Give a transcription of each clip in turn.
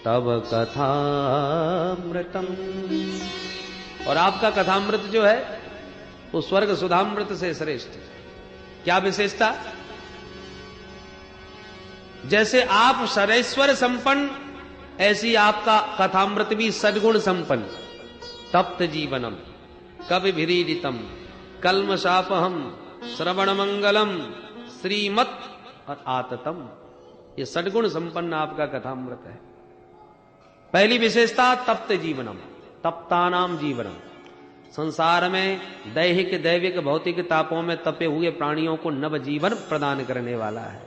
तब कथामृतम। और आपका कथामृत जो है वो स्वर्ग सुधामृत से श्रेष्ठ है। क्या विशेषता? जैसे आप सर्वेश्वर संपन्न, ऐसी आपका कथामृत भी सद्गुण संपन्न। तप्त जीवनम कवि भिरीडितम कल्मशापहम श्रवण मंगलम श्रीमत और आततम। ये सद्गुण संपन्न आपका कथामृत है। पहली विशेषता तप्त जीवनम, तप्तानाम जीवनम। संसार में दैहिक दैविक भौतिक तापों में तपे हुए प्राणियों को नव जीवन प्रदान करने वाला है।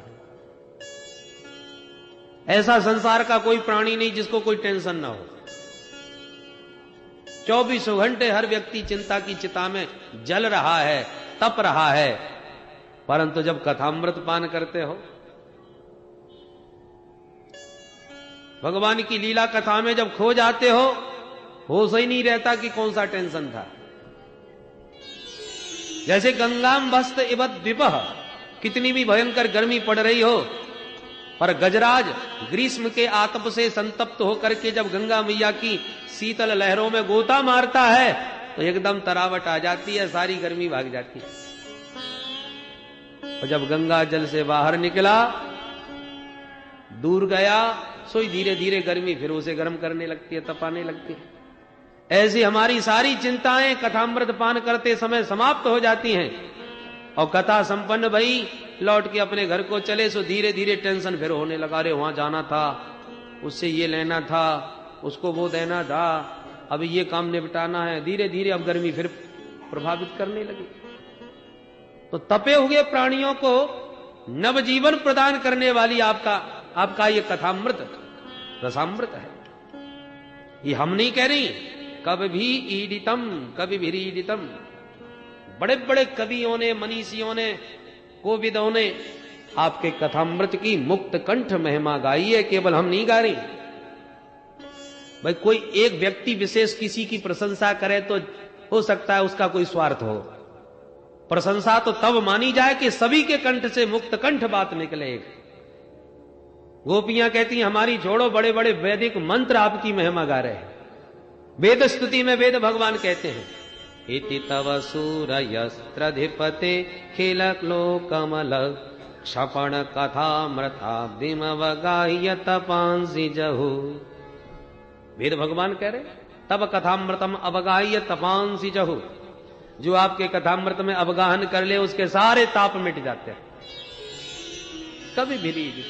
ऐसा संसार का कोई प्राणी नहीं जिसको कोई टेंशन ना हो। 24 घंटे हर व्यक्ति चिंता की चिता में जल रहा है, तप रहा है। परंतु जब कथामृत पान करते हो, भगवान की लीला कथा में जब खो जाते हो, होश ही नहीं रहता कि कौन सा टेंशन था। जैसे गंगाम भस्त इवत विपह, कितनी भी भयंकर गर्मी पड़ रही हो, पर गजराज ग्रीष्म के आतप से संतप्त होकर के जब गंगा मैया की शीतल लहरों में गोता मारता है तो एकदम तरावट आ जाती है, सारी गर्मी भाग जाती है। और जब गंगा जल से बाहर निकला, दूर गया, सो धीरे धीरे गर्मी फिर उसे गर्म करने लगती है, तपाने लगती है। ऐसी हमारी सारी चिंताएं कथामृत पान करते समय समाप्त हो जाती हैं। और कथा संपन्न भई लौट के अपने घर को चले, सो धीरे धीरे टेंशन फिर होने लगा। अरे वहां जाना था, उससे ये लेना था, उसको वो देना था, अभी ये काम निपटाना है। धीरे धीरे अब गर्मी फिर प्रभावित करने लगी। तो तपे हुए प्राणियों को नवजीवन प्रदान करने वाली आपका ये कथामृत रसामृत है। ये हम नहीं कह रही, कवि भी ईडितम कवि भी ईडितम। बड़े बड़े कवियों ने, मनीषियों ने, कोविदों ने आपके कथामृत की मुक्त कंठ महिमा गाई है। केवल हम नहीं गा रही। भाई कोई एक व्यक्ति विशेष किसी की प्रशंसा करे तो हो सकता है उसका कोई स्वार्थ हो। प्रशंसा तो तब मानी जाए कि सभी के कंठ से मुक्त कंठ बात निकले। गोपियां कहती हैं हमारी छोड़ो, बड़े बड़े वैदिक मंत्र आपकी महिमा गा रहे हैं। वेद स्तुति में वेद भगवान कहते हैं, इति तव सूरयस्त्रधिपते खिल लोकमल क्षपण कथामृताब्दिमवगाह्य तपांसि जहु। वेद भगवान कह रहे तब कथामृतम अवगाह्य तपांसि जहु। जो आपके कथामृत में अवगाहन कर ले उसके सारे ताप मिट जाते हैं। कभी भी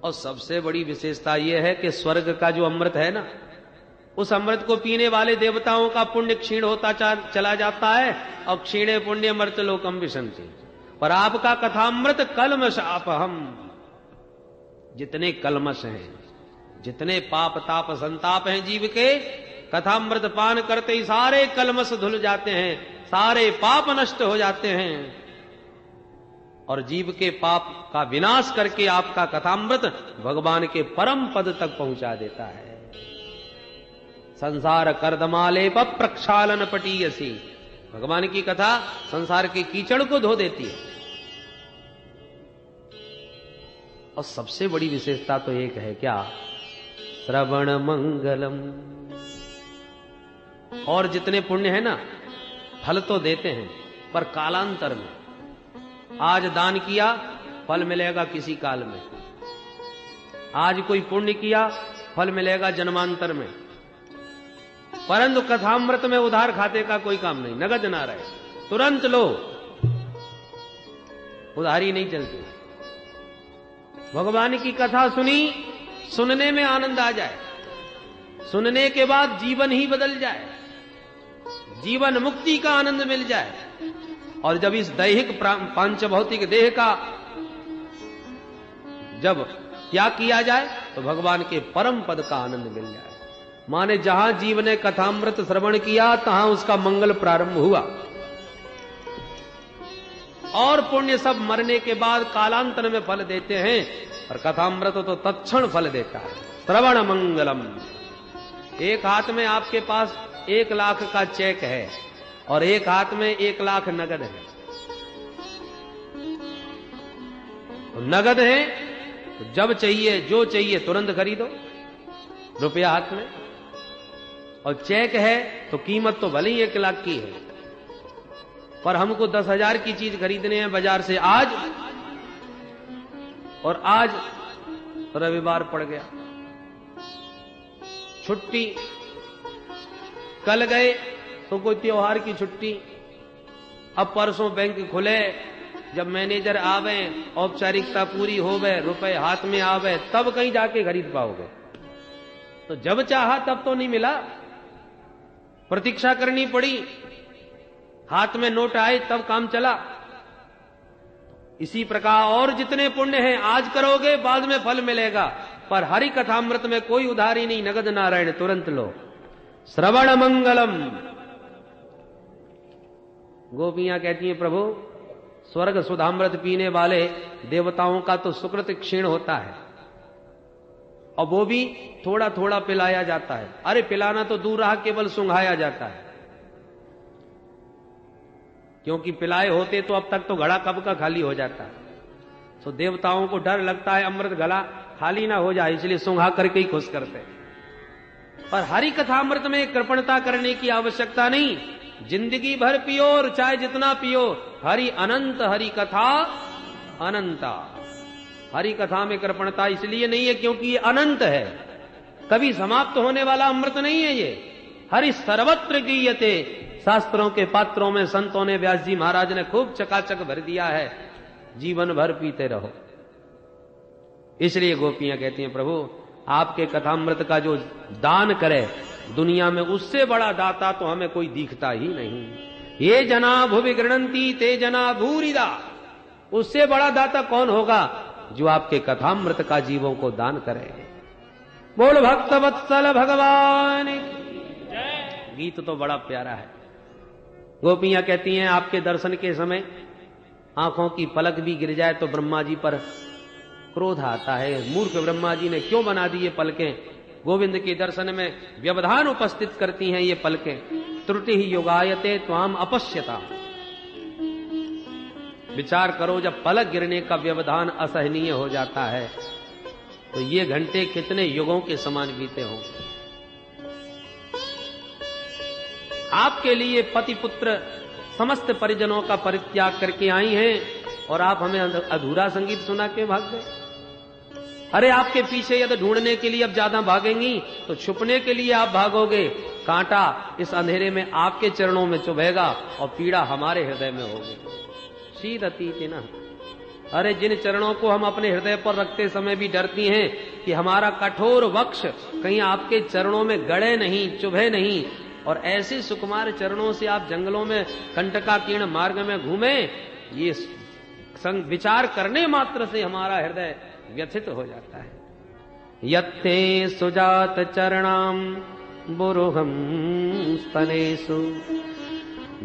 और सबसे बड़ी विशेषता यह है कि स्वर्ग का जो अमृत है ना, उस अमृत को पीने वाले देवताओं का पुण्य क्षीण होता चला जाता है। और क्षीणे पुण्य मर्त्यलोकम विशंति। पर आपका कथामृत कलमश अपहम। जितने कलमश हैं, जितने पाप ताप संताप हैं जीव के, कथामृत पान करते ही सारे कलमश धुल जाते हैं, सारे पाप नष्ट हो जाते हैं। और जीव के पाप का विनाश करके आपका कथामृत भगवान के परम पद तक पहुंचा देता है। संसार कर्दमाले पर प्रक्षालन पटीयसी। भगवान की कथा संसार के कीचड़ को धो देती है। और सबसे बड़ी विशेषता तो एक है, क्या? श्रवण मंगलम। और जितने पुण्य है ना, फल तो देते हैं पर कालांतर में। आज दान किया, फल मिलेगा किसी काल में। आज कोई पुण्य किया, फल मिलेगा जन्मांतर में। परंतु कथामृत में उधार खाते का कोई काम नहीं, नगद ना रहे, तुरंत लो, उधारी नहीं चलती। भगवान की कथा सुनी, सुनने में आनंद आ जाए, सुनने के बाद जीवन ही बदल जाए, जीवन मुक्ति का आनंद मिल जाए। और जब इस दैहिक पांचभौतिक देह का जब त्याग किया जाए तो भगवान के परम पद का आनंद मिल जाए। माने जहां जीव ने कथामृत श्रवण किया तहां उसका मंगल प्रारंभ हुआ। और पुण्य सब मरने के बाद कालांतर में फल देते हैं, और कथामृत तो तत्क्षण फल देता है। श्रवण मंगलम। एक हाथ में आपके पास 1 लाख का चेक है और एक हाथ में 1 लाख नगद है। तो नगद है तो जब चाहिए जो चाहिए तुरंत खरीदो, रुपया हाथ में, और चेक है तो कीमत तो भले ही 1 लाख की है, पर हमको 10,000 की चीज खरीदने हैं बाजार से आज, और आज रविवार पड़ गया, छुट्टी, कल गए तो कोई त्योहार की छुट्टी, अब परसों बैंक खुले, जब मैनेजर आवे, औपचारिकता पूरी होवे, रुपए हाथ में आवे, तब कहीं जाके खरीद पाओगे। तो जब चाहा तब तो नहीं मिला, प्रतीक्षा करनी पड़ी, हाथ में नोट आए तब काम चला। इसी प्रकार और जितने पुण्य हैं आज करोगे बाद में फल मिलेगा, पर हरि कथामृत में कोई उधारी नहीं, नगद नारायण तुरंत लो। श्रवण मंगलम। गोपियां कहती हैं प्रभु स्वर्ग सुधामृत पीने वाले देवताओं का तो सुकृत क्षीण होता है, और वो भी थोड़ा थोड़ा पिलाया जाता है। अरे पिलाना तो दूर रहा, केवल सुंघाया जाता है, क्योंकि पिलाए होते तो अब तक तो घड़ा कब का खाली हो जाता है। तो देवताओं को डर लगता है अमृत गला खाली ना हो जाए, इसलिए सुंघा करके ही खुश करते हैं। पर हरि कथामृत में कृपणता करने की आवश्यकता नहीं, जिंदगी भर पियो और चाहे जितना पियो, हरि अनंत, हरि कथा अनंता। हरि कथा में कृपणता इसलिए नहीं है क्योंकि ये अनंत है, कभी समाप्त होने वाला अमृत नहीं है ये। हरि सर्वत्र गीयते, शास्त्रों के पात्रों में संतों ने, व्यास जी महाराज ने खूब चकाचक भर दिया है, जीवन भर पीते रहो। इसलिए गोपियां कहती हैं प्रभु आपके कथामृत का जो दान करे दुनिया में, उससे बड़ा दाता तो हमें कोई दिखता ही नहीं। ये जना भुवि गृणंती ते जना भूरिदा, उससे बड़ा दाता कौन होगा जो आपके कथामृत का जीवों को दान करे। बोल भक्त वत्सल भगवान। गीत तो बड़ा प्यारा है। गोपियां कहती हैं आपके दर्शन के समय आंखों की पलक भी गिर जाए तो ब्रह्मा जी पर क्रोध आता है। मूर्ख ब्रह्मा जी ने क्यों बना दी ये पलकें? गोविंद के दर्शन में व्यवधान उपस्थित करती हैं ये पलकें। त्रुटि ही योगायते त्वाम अपश्यता। विचार करो, जब पलक गिरने का व्यवधान असहनीय हो जाता है तो ये घंटे कितने युगों के समान बीते होंगे। आपके लिए पति पुत्र समस्त परिजनों का परित्याग करके आई हैं और आप हमें अधूरा संगीत सुना के भाग गए। अरे आपके पीछे यदि ढूंढने के लिए अब ज्यादा भागेंगी तो छुपने के लिए आप भागोगे। कांटा इस अंधेरे में आपके चरणों में चुभेगा और पीड़ा हमारे हृदय में होगी। शीदती ना, अरे जिन चरणों को हम अपने हृदय पर रखते समय भी डरती हैं कि हमारा कठोर वक्ष कहीं आपके चरणों में गड़े नहीं, चुभे नहीं, और ऐसे सुकुमार चरणों से आप जंगलों में कंटकाकीर्ण मार्ग में घूमे, ये विचार करने मात्र से हमारा हृदय व्यथित हो जाता है। यत्ते सुजात चरणाम बुरुहम स्तनेषु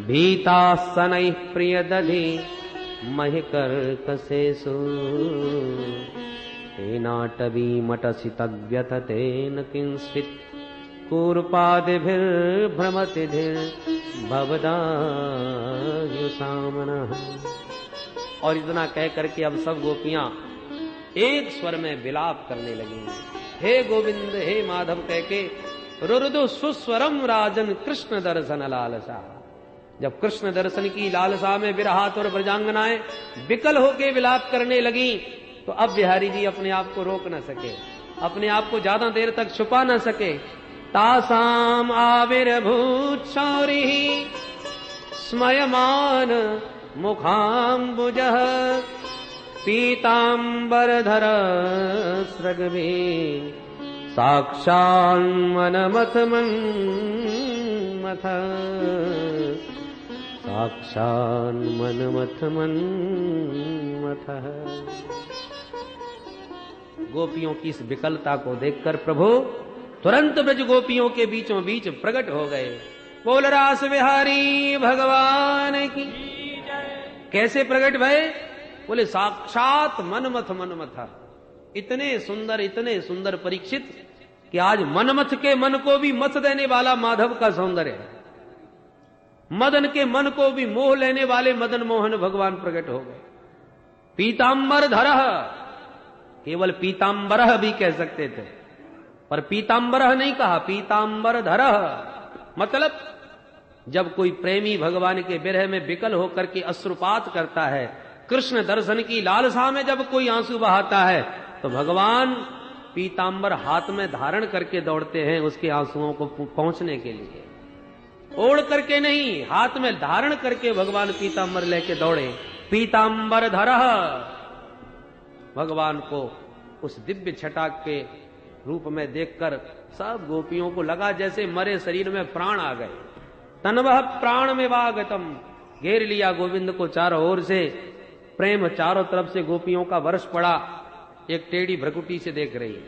भीतासनैः प्रिय दधि महिकर्कशेषु तेनाटवी मटसि तद्व्यथतेन किंचित् कूर्पादिभिर्भ्रमति भवदायुसामनः। और इतना कह करके अब सब गोपियां एक स्वर में विलाप करने लगी। हे गोविंद हे माधव कह के रुरुदु सुस्वरम राजन कृष्ण दर्शन लालसा। जब कृष्ण दर्शन की लालसा में विरहात और ब्रजांगनाएं विकल होके विलाप करने लगी तो अब बिहारी जी अपने आप को रोक न सके, अपने आप को ज्यादा देर तक छुपा न सके। तासाम आविर्भूत शौरिः स्मयमान मुखाम्बुजः पीताम्बरधर स्रग्भिः साक्षान्मनमथ मन्मथ साक्षान्मनमथ मन्मथ। गोपियों की इस विकलता को देखकर प्रभु तुरंत ब्रज गोपियों के बीचों बीच प्रकट हो गए। बोल रास बिहारी भगवान की। कैसे प्रकट भय? बोले साक्षात मनमथ मनमथा। इतने सुंदर परीक्षित कि आज मनमथ के मन को भी मथ देने वाला माधव का सौंदर्य है। मदन के मन को भी मोह लेने वाले मदन मोहन भगवान प्रकट हो गए। पीताम्बर धरह, केवल पीतांबरः भी कह सकते थे, पर पीतांबरः नहीं कहा, पीतांबरधरः। मतलब जब कोई प्रेमी भगवान के विरह में विकल होकर के अश्रुपात करता है, कृष्ण दर्शन की लालसा में जब कोई आंसू बहाता है, तो भगवान पीतांबर हाथ में धारण करके दौड़ते हैं उसके आंसुओं को पहुंचने के लिए। ओढ़ करके नहीं, हाथ में धारण करके भगवान पीतांबर लेके दौड़े। पीतांबर धरः, भगवान को उस दिव्य छटा के रूप में देखकर सब गोपियों को लगा जैसे मरे शरीर में प्राण आ गए। तन्वः प्राण में वागतम, घेर लिया गोविंद को चारों ओर से, प्रेम चारों तरफ से गोपियों का वर्ष पड़ा। एक टेढ़ी भ्रकुटी से देख रही है,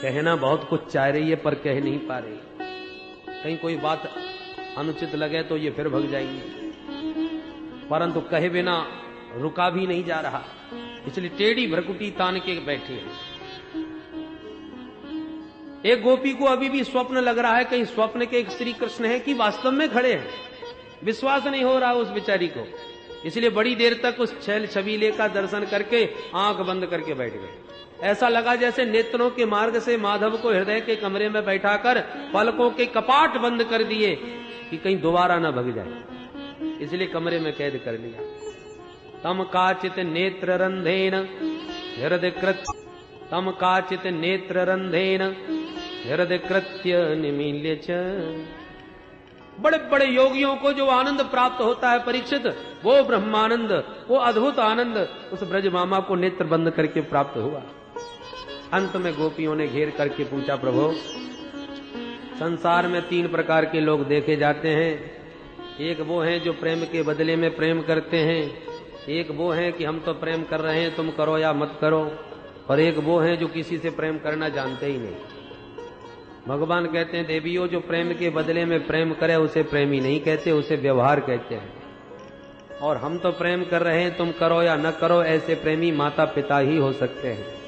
कहना बहुत कुछ चाह रही है पर कह नहीं पा रही, कहीं कोई बात अनुचित लगे तो ये फिर भग जाएंगे, परंतु कहे बिना रुका भी नहीं जा रहा, इसलिए टेढ़ी भ्रकुटी तान के बैठी है। एक गोपी को अभी भी स्वप्न लग रहा है, कहीं स्वप्न के एक श्री कृष्ण है कि वास्तव में खड़े हैं, विश्वास नहीं हो रहा उस बेचारी को, इसलिए बड़ी देर तक उस छैल छबीले का दर्शन करके आंख बंद करके बैठ गए। ऐसा लगा जैसे नेत्रों के मार्ग से माधव को हृदय के कमरे में बैठाकर पलकों के कपाट बंद कर दिए कि कहीं दोबारा ना भग जाए, इसलिए कमरे में कैद कर लिया। तम काचित नेत्र रंधेन हृदय कृत्य, तम काचित नेत्र रंधेन हृदय कृत्य निमील्य च। बड़े बड़े योगियों को जो आनंद प्राप्त होता है परीक्षित, वो ब्रह्मानंद, वो अद्भुत आनंद उस ब्रज मामा को नेत्र बंद करके प्राप्त हुआ। अंत में गोपियों ने घेर करके पूछा, प्रभु संसार में 3 प्रकार के लोग देखे जाते हैं, एक वो हैं जो प्रेम के बदले में प्रेम करते हैं, एक वो हैं कि हम तो प्रेम कर रहे हैं तुम करो या मत करो, और एक वो हैं जो किसी से प्रेम करना जानते ही नहीं। भगवान कहते हैं, देवियों जो प्रेम के बदले में प्रेम करे उसे प्रेमी नहीं कहते, उसे व्यवहार कहते हैं, और हम तो प्रेम कर रहे हैं तुम करो या न करो, ऐसे प्रेमी माता पिता ही हो सकते हैं।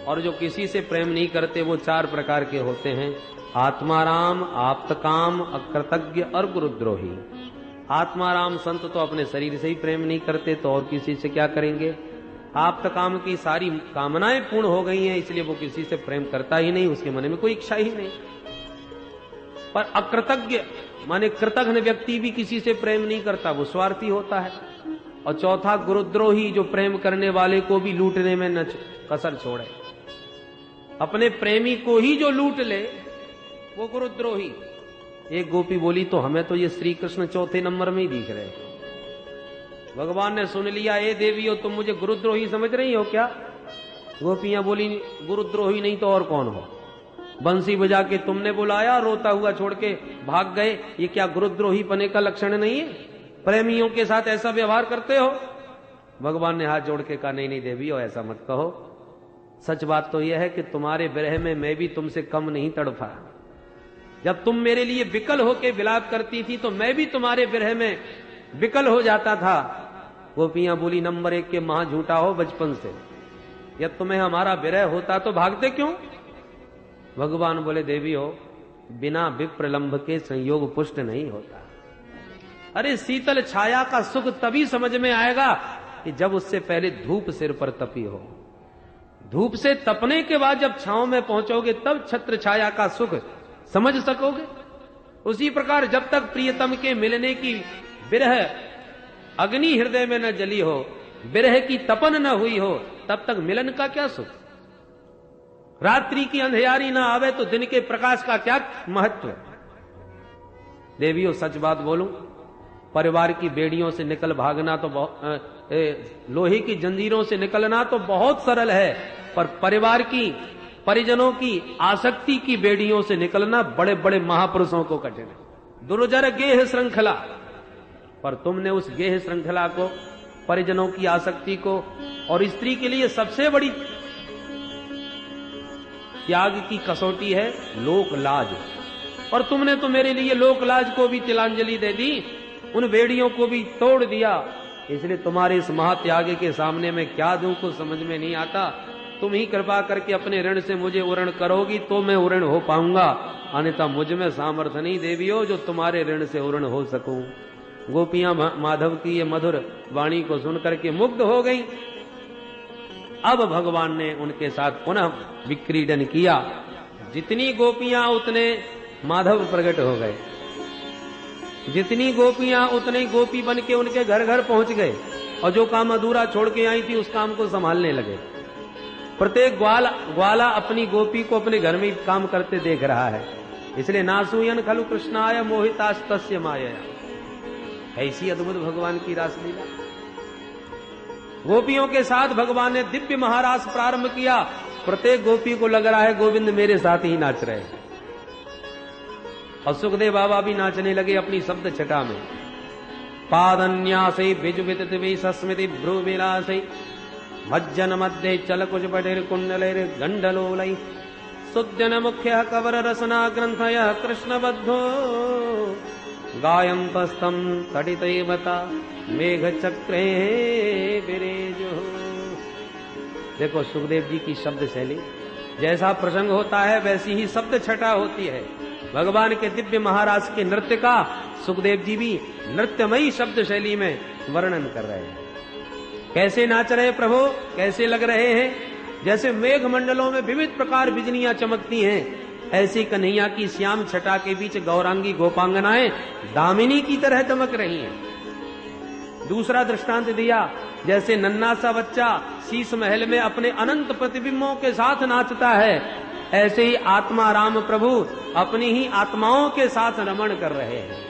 और जो किसी से प्रेम नहीं करते वो 4 प्रकार के होते हैं, आत्माराम, आप्तकाम, अकृतज्ञ और गुरुद्रोही। आत्माराम संत तो अपने शरीर से ही प्रेम नहीं करते तो और किसी से क्या करेंगे। आप्तकाम की सारी कामनाएं पूर्ण हो गई हैं, इसलिए वो किसी से प्रेम करता ही नहीं, उसके मन में कोई इच्छा ही नहीं। पर अकृतज्ञ माने कृतघ्न व्यक्ति भी किसी से प्रेम नहीं करता, वो स्वार्थी होता है। और चौथा गुरुद्रोही, जो प्रेम करने वाले को भी लूटने में न कसर छोड़े, अपने प्रेमी को ही जो लूट ले वो गुरुद्रोही। एक गोपी बोली, तो हमें तो ये श्री कृष्ण 4थे नंबर में ही दिख रहे हैं। भगवान ने सुन लिया, ए देवियों तुम मुझे गुरुद्रोही समझ रही हो क्या? गोपियां बोली, गुरुद्रोही नहीं तो और कौन हो? बंसी बजा के तुमने बुलाया, रोता हुआ छोड़ के भाग गए, ये क्या गुरुद्रोही पने का लक्षण नहीं है? प्रेमियों के साथ ऐसा व्यवहार करते हो? भगवान ने हाथ जोड़ के कहा, नहीं नहीं देवियों ऐसा मत कहो, सच बात तो यह है कि तुम्हारे विरह में मैं भी तुमसे कम नहीं तड़फा। जब तुम मेरे लिए विकल होके विलाप करती थी तो मैं भी तुम्हारे विरह में विकल हो जाता था। गोपियां बोली, नंबर 1 के महा झूठा हो बचपन से, जब तुम्हें हमारा विरह होता तो भागते क्यों? भगवान बोले, देवी हो बिना विप्रलंब के संयोग पुष्ट नहीं होता। अरे शीतल छाया का सुख तभी समझ में आएगा कि जब उससे पहले धूप सिर पर तपी हो। धूप से तपने के बाद जब छांव में पहुंचोगे तब छत्र छाया का सुख समझ सकोगे। उसी प्रकार जब तक प्रियतम के मिलने की विरह अग्नि हृदय में न जली हो, विरह की तपन न हुई हो, तब तक मिलन का क्या सुख। रात्रि की अंधियारी ना आवे तो दिन के प्रकाश का क्या महत्व। देवियों सच बात बोलूं, परिवार की बेड़ियों से निकल भागना तो लोहे की जंजीरों से निकलना तो बहुत सरल है, पर परिवार की परिजनों की आसक्ति की बेड़ियों से निकलना बड़े बड़े महापुरुषों को कठिन है। दुर्जर गेह श्रृंखला, पर तुमने उस गेह श्रृंखला को, परिजनों की आसक्ति को, और स्त्री के लिए सबसे बड़ी त्याग की कसौटी है लोक लाज, और तुमने तो मेरे लिए लोक लाज को भी तिलांजलि दे दी, उन बेड़ियों को भी तोड़ दिया। इसलिए तुम्हारे इस महात्याग के सामने मैं क्या दूं कुछ समझ में नहीं आता। तुम ही कृपा करके अपने ऋण से मुझे उऋण करोगी तो मैं उऋण हो पाऊंगा, अन्यथा मुझ में सामर्थ्य नहीं देवियों जो तुम्हारे ऋण से उऋण हो सकूं। गोपियां माधव की ये मधुर वाणी को सुनकर के मुग्ध हो गई। अब भगवान ने उनके साथ पुनः विक्रीडन किया। जितनी गोपियां उतने माधव प्रकट हो गए, जितनी गोपियां उतने गोपी बन के उनके घर घर पहुंच गए, और जो काम अधूरा छोड़ के आई थी उस काम को संभालने लगे। प्रत्येक ग्वाला अपनी गोपी को अपने घर में काम करते देख रहा है। इसलिए नासूयन खलु कृष्णाय मोहितास्तस्य माया। ऐसी अद्भुत भगवान की रासलीला। गोपियों के साथ भगवान ने दिव्य महारास प्रारंभ किया। प्रत्येक गोपी को लग रहा है गोविंद मेरे साथ ही नाच रहे हैं। और सुखदेव बाबा भी नाचने लगे अपनी शब्द छटा में। पादन्यासे बिजुवित सस्मृति भ्रुविलासे भज्जन मध्य चल कुछ पटेर कुंडलेर गंडलोलई सुजन मुख्य कवर रसना ग्रंथय कृष्णबद्धो गायन्तस्तम तडितैवता मेघ चक्रे विरेजो। देखो सुखदेव जी की शब्द शैली, जैसा प्रसंग होता है वैसी ही शब्द छटा होती है। भगवान के दिव्य महाराज के नृत्य का सुखदेव जी भी नृत्यमयी शब्द शैली में वर्णन कर रहे हैं। कैसे नाच रहे प्रभु, कैसे लग रहे हैं, जैसे मेघ मंडलों में विविध प्रकार बिजलियां चमकती हैं, ऐसी कन्हैया की श्याम छटा के बीच गौरांगी गोपांगनाएं दामिनी की तरह दमक रही हैं। दूसरा दृष्टांत दिया, जैसे नन्हा सा बच्चा शीश महल में अपने अनंत प्रतिबिंबों के साथ नाचता है, ऐसे ही आत्मा राम प्रभु अपनी ही आत्माओं के साथ रमण कर रहे हैं।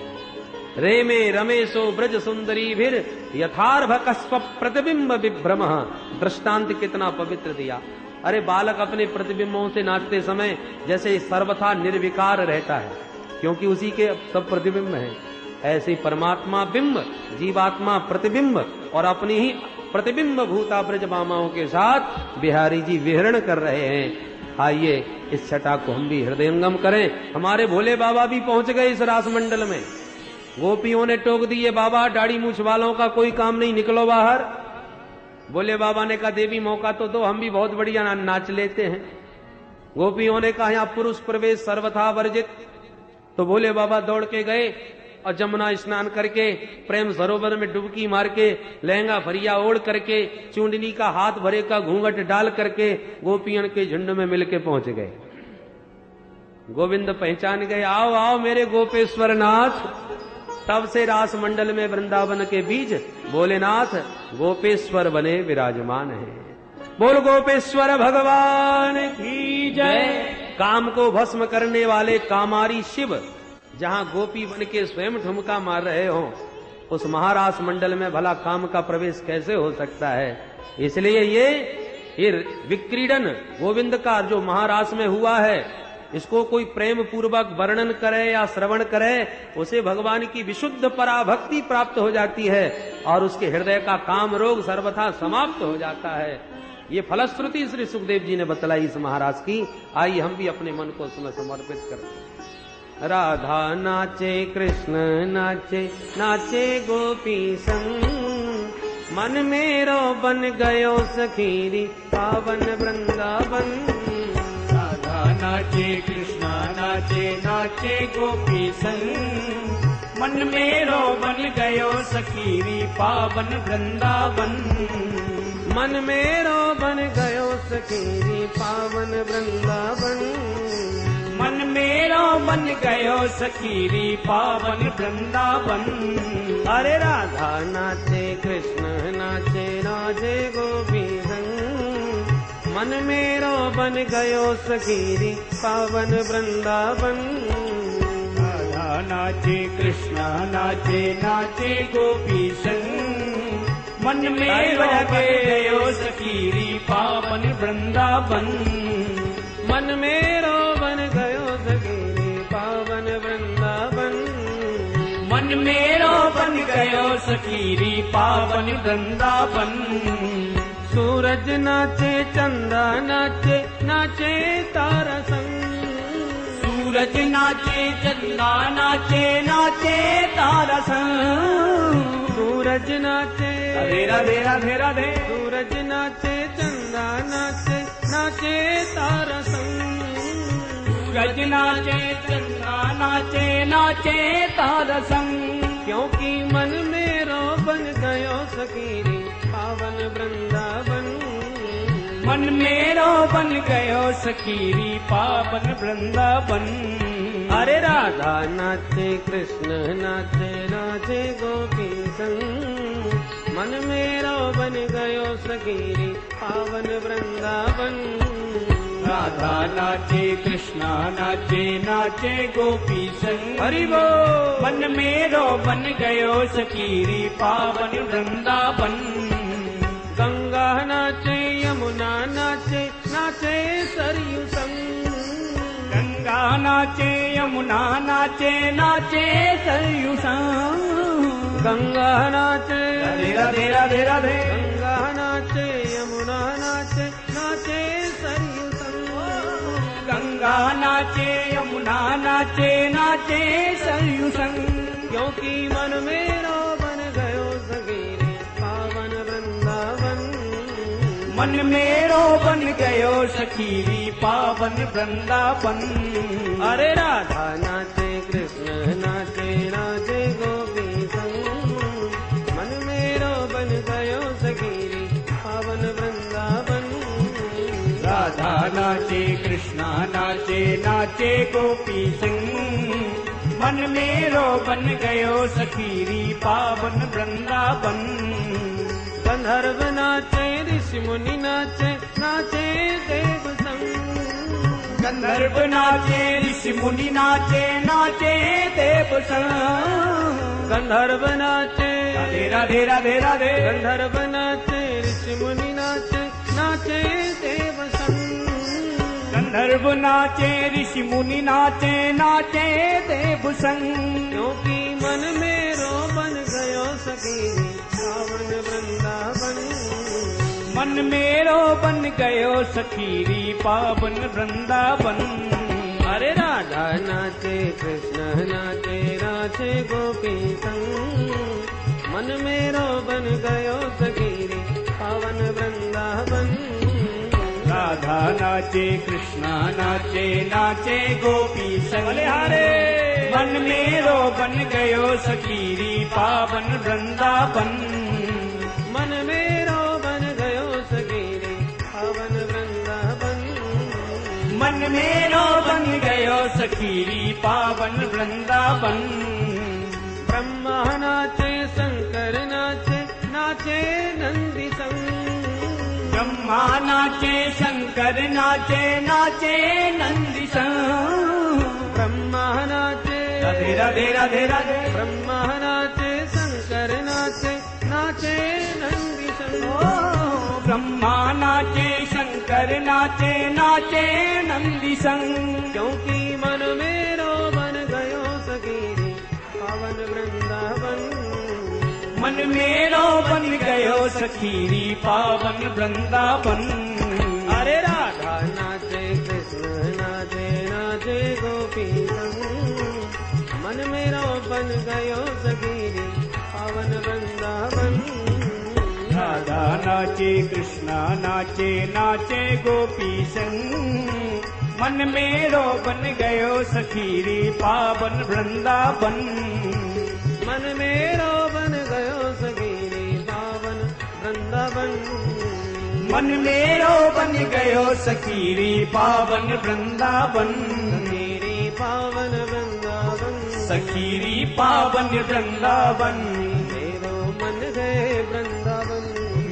रे में रमेशो ब्रज सुंदरी भीर यथार्भ कस्व प्रतिबिंब विभ्रम। दृष्टांत कितना पवित्र दिया। अरे बालक अपने प्रतिबिंबों से नाचते समय जैसे सर्वथा निर्विकार रहता है, क्योंकि उसी के सब प्रतिबिंब हैं। ऐसे परमात्मा बिंब, जीवात्मा प्रतिबिंब, और अपनी ही प्रतिबिंब भूता ब्रज मामाओं के साथ बिहारी जी विहरण कर रहे हैं। आइए इस छटा को हम भी हृदयंगम करें। हमारे भोले बाबा भी पहुंच गए इस रास मंडल में। गोपियों ने टोक दिए, बाबा दाढ़ी मूछ वालों का कोई काम नहीं, निकलो बाहर। भोले बाबा ने कहा देवी मौका तो दो, हम भी बहुत बढ़िया नाच लेते हैं। गोपियों ने कहा यहाँ पुरुष प्रवेश सर्वथा वर्जित। तो भोले बाबा दौड़ के गए और जमुना स्नान करके प्रेम सरोवर में डुबकी मार के लहंगा फरिया ओढ़ करके चूंडनी का हाथ भरे का घूंघट डाल करके गोपियन के झुंड में मिलके पहुंच गए। गोविंद पहचान गए, आओ आओ मेरे गोपेश्वर नाथ। तब से रास मंडल में वृंदावन के बीच भोलेनाथ गोपेश्वर बने विराजमान हैं। बोल गोपेश्वर भगवान की जय। काम को भस्म करने वाले कामारी शिव जहां गोपी बन के स्वयं ठुमका मार रहे हो, उस महारास मंडल में भला काम का प्रवेश कैसे हो सकता है। इसलिए ये विक्रीडन गोविंद का जो महारास में हुआ है, इसको कोई प्रेम पूर्वक वर्णन करे या श्रवण करे, उसे भगवान की विशुद्ध पराभक्ति प्राप्त हो जाती है और उसके हृदय का काम रोग सर्वथा समाप्त हो जाता है। ये फलश्रुति श्री सुखदेव जी ने बतलाई इस महाराज की। आइए हम भी अपने मन को उसमें समर्पित करते। राधा नाचे कृष्ण नाचे, नाचे गोपी संग, मन मेरो बन गयो सखीरी पावन वृंदावन। नाचे कृष्णा नाचे, नाचे गोपी संग, मन मेरो बन गयो सखीरी पावन वृंदावन। मन मेरो बन गयो सखीरी पावन वृंदावन। मन मेरो बन गयो सखीरी पावन वृंदावन। अरे राधा नाचे कृष्ण नाचे, नाचे गोपी संग, मन मेरो बन गयो सखीरी पावन वृंदावन। राधा नाचे कृष्णा नाचे, नाचे गोपी संग, मन मेरो बन गयो सखीरी पावन वृंदावन। मन मेरो बन गयो सखीरी पावन वृंदावन। मन मेरो बन गयो सखीरी पावन वृंदावन। सूरज नाचे चंदा नाचे, नाचे तारा संग। सूरज नाचे चंदा नाचे, नाचे तारा संग। सूरज नाचे राधे राधे राधे राधे। सूरज नाचे चंदा नाचे, नाचे तारा संग। सूरज नाचे चंदा नाचे, नाचे तारा संग। क्योंकि मन मेरो बन गयो सखीरी पावन वृंदावन। मन मेरो बन गयो सखीरी पावन वृंदावन। अरे राधा नाचे कृष्ण नाचे नाचे गोपी संग, मन मेरो बन गयो सखीरी पावन वृंदावन। राधा नाचे कृष्णा नाचे नाचे गोपी संग, हरि बोल। मन मेरो बन गयो सखीरी पावन वृंदावन। गंगा नाचे यमुना नाचे नाचे सरयू संग, गंगा नाचे यमुना नाचे नाचे सरयू संग। गंगा नाचे राधे राधे राधे राधे। गंगा नाचे यमुना नाचे नाचे सरयू संग, गंगा नाचे यमुना नाचे नाचे सरयू संग। क्योंकि मन मेरो बन गयो सखीरी पावन वृंदावन। मन मेरो बन गयो सखीरी पावन वृंदावन। अरे राधा नाचे कृष्ण नाचे नाचे गोपी संग, मन मेरो बन गयो सखीरी पावन वृंदावन। राधा नाचे कृष्णा नाचे नाचे गोपी संग, मन मेरो बन गयो सखीरी पावन वृंदावन। गंधर्व नाचे ऋषि मुनि नाचे नाचे देव संग, गंधर्व नाचे ऋषि मुनि नाचे नाचे देव संग। गंधर्व नाचे राधे राधे राधे राधे। गंधर्व नाचे ऋषि मुनि नाचे नाचे देव संग, गंधर्व नाचे ऋषि मुनि नाचे नाचे देव संग। क्योंकि मन मेरो बन गयो सखीरी पावन वृंदावन। मन मेरो बन गयो सखीरी पावन वृंदावन। अरे राधा नाचे कृष्ण नाचे नाचे गोपी संग, मन मेरो बन गयो सखीरी पावन वृंदावन। राधा नाचे कृष्णा नाचे नाचे गोपी संग, मन मेरो बन गयो सखीरी पावन वृंदावन। मन मेरो बन गयो सखीरी पावन वृंदावन। मन मेरो बन गयो सखीरी पावन वृंदावन। ब्रह्मा नाचे शंकर नाचे नाचे नंदी संग, ब्रह्मा नाचे शंकर नाचे नाचे नंदी संग। ब्रह्मा नाचे राधे राधे राधे राधे। ब्रह्मा नाचे शंकर नाचे नाचे नंदी संग। ब्रह्मा नाचे शंकर नाचे नाचे नंदी संग। क्योंकि मन मेरो बन गयो सखीरी पावन वृंदावन। मन मेरो बन गयो सखीरी पावन वृंदावन। अरे राधा नाचे कृष्ण नाचे नाचे गोपी संग, मन मेरो बन गयो सखीरी पावन वृंदावन। राधा नाचे कृष्णा नाचे नाचे गोपी संग, मन मेरो बन गयो सखीरी पावन वृंदावन। मन मेरो बन गयो सखीरी पावन वृंदावन। मन मेरो बन गयो सखीरी पावन वृंदावन। सखीरी पावन वृंदावन। सखीरी पावन वृंदावन। मेरो मन है वृंदावन।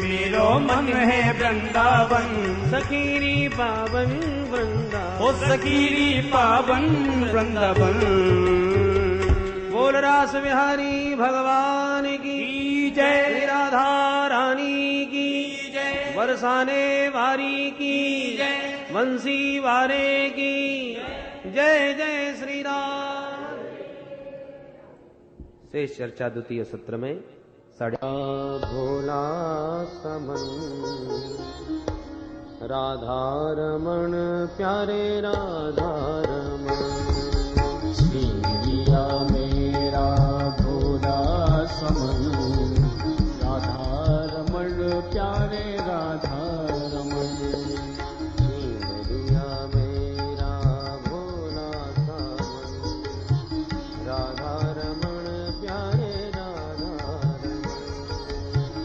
मेरो मन है वृंदावन। सखीरी पावन वृंदावन। ओ सखीरी पावन वृंदावन। बोल रास बिहारी भगवान की जय। श्री राधा रानी की जय। बरसाने वारी की जय। बंसी वारे की जय। जय श्री राम। शेष चर्चा द्वितीय सत्र में भोला समन राधा रमण प्यारे राधा रमण। श्रीरिया मेरा भोला समन राधा रमण प्यारे राधा रमण। श्रीरिया मेरा भोला समन राधा रमण प्यारे राधा रमण।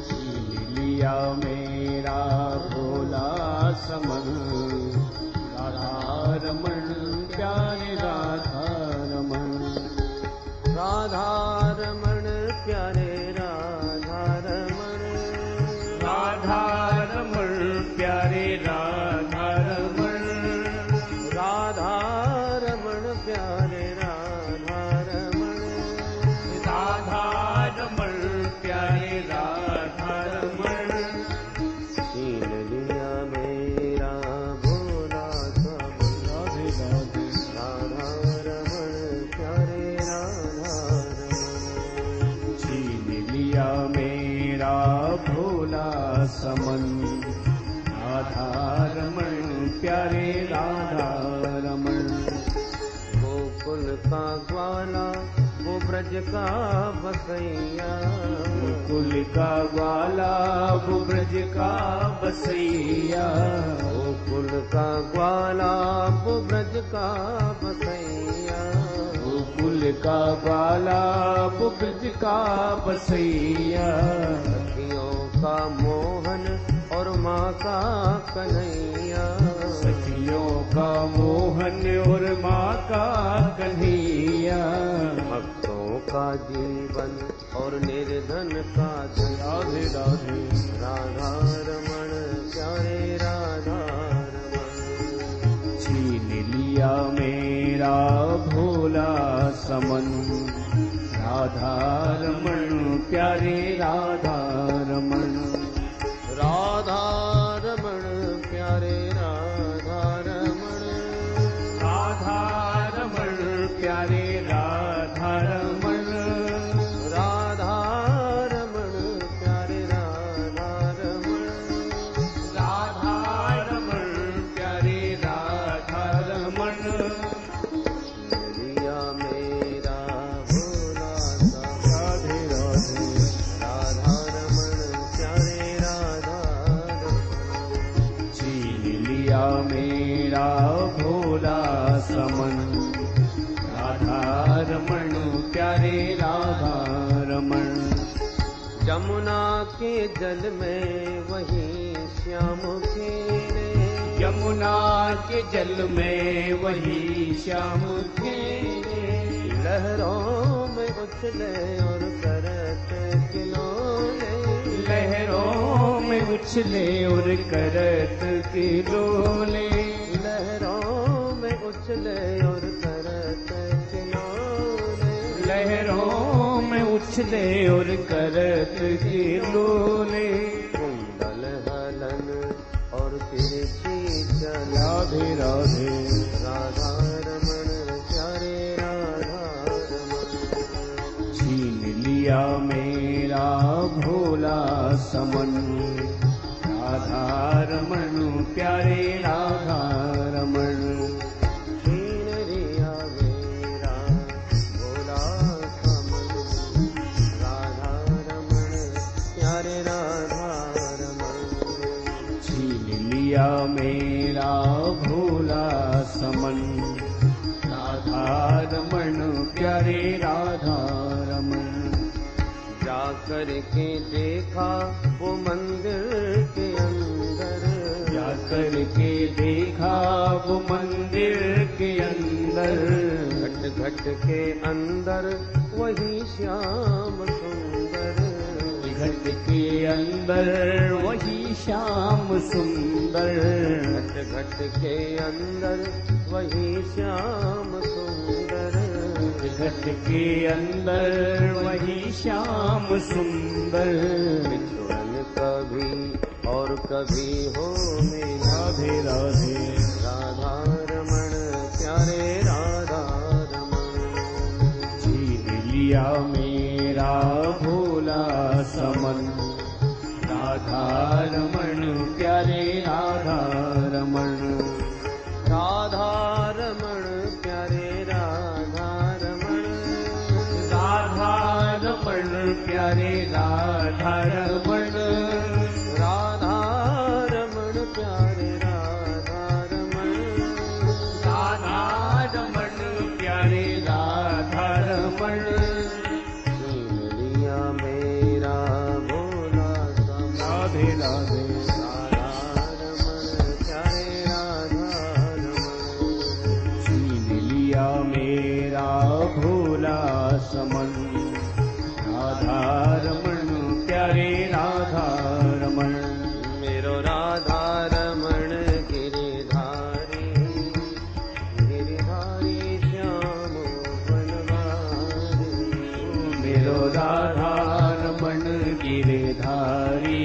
श्रीलिया मेरा भोला समन राधा रमण प्यारे राधा रमण राधा रमण प्यारे राधा रमण राधा रमण प्यारे राधा रमण राधा रमण प्यारे राधा रमण राधा रमण प्यारे राधा रमण छीन लिया मेरा भोला समन राधे राधे राधा रमण प्यारे राधा रमण छीन लिया मेरा भोला समन राधा रमण प्यारे राधा रमण गोकुल का ग्वाला वो ब्रज का बसैया कुल का ग्वाला वो ब्रज का बसैया गोकुल का ग्वाला वो ब्रज का बसैया कुल का ग्वाला वो ब्रज का बसैया सखियों का मोहन और माँ का कन्हैया सखियों का मोहन और माँ का कन्हैया भक्तों का जीवन और निर्धन का धन राधे राधे राधा रमण प्यारे राधा रमण छीन लिया मेरा भोला समन राधा रमण प्यारे राधा रमण राधा रमण प्यारे राधा रमण राधा रमण प्यारे राधा रमण राधा रमण प्यारे राधा रमण राधा रमण प्यारे राधा रमण लिया मेरा भोला सा राधे राधे राधा रमण प्यारे राधा रमण छीन लिया मेरा भोला समन राधा रमण प्यारे राधा रमण जमुना के जल में वही श्याम खेले यमुना के जल में वही श्याम खेले लहरों में उछले और करत खिलौने लहरों में उछले और करत खिलौने लहरों में उछले और करत खिलौने लहरों में उछले और करत खिलौने कुंडल हलन और तिरछी चल राधे राधे राधा रमण प्यारे राधा रमण छीन लिया मेरा भोला समन राधा रमण प्यारे राधा रमण छीन लिया मेरा भोला समन राधा रमण प्यारे राधा रमण छीन लिया मेरा भोला समन राधा रमण प्यारे राधा रमण जाकर के देखा वो मंदिर के अंदर जाकर के देखा वो मंदिर के अंदर घट घट के अंदर वही श्याम सुंदर घट के अंदर वही श्याम सुंदर घट घट के अंदर वही श्याम सुंदर घट के अंदर वही श्याम सुंदर बिछुड़न कभी और कभी हो मेरा राधे राधे राधा रमण प्यारे राधा रमण छीन लिया मेरा भोला समन राधा रमण प्यारे राधा रमण राधा रमण प्यारे राधा रमण राधा रमण प्यारे राधा रमण राधा रमण प्यारे राधा रमण राधा रमण प्यारे राधा रमण छीन लिया मेरा भोला समन राधे राधे प्यारे राधा रमण। मेरो राधा रमण गिरिधारी, गिरिधारी श्याम वनवारी। मेरो राधा रमण गिरिधारी,